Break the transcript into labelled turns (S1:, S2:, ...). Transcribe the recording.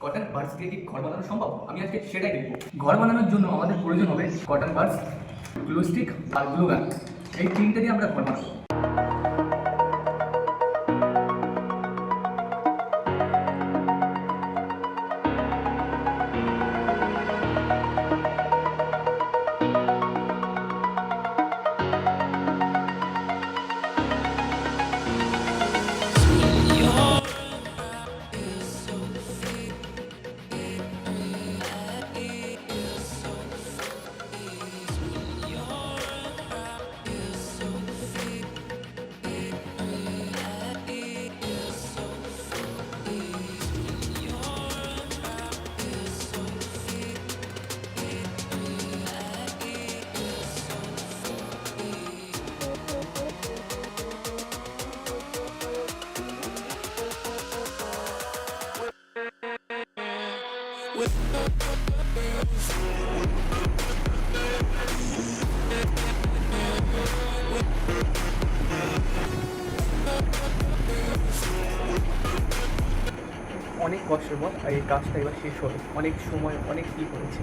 S1: Cotton birds দিয়ে কি ঘর বানানো সম্ভব? আমি আজকে সেটাই দেখব। ঘর বানানোর জন্য আমাদের প্রয়োজন হবে কটন বার্ডস, গ্লু স্টিক আর গ্লু গান। এই তিনটে দিয়ে আমরা ঘর বানাবো। অনেক কষ্টের পর এই কাজটা এবার শেষ হলো। অনেক সময় অনেক কি করেছি।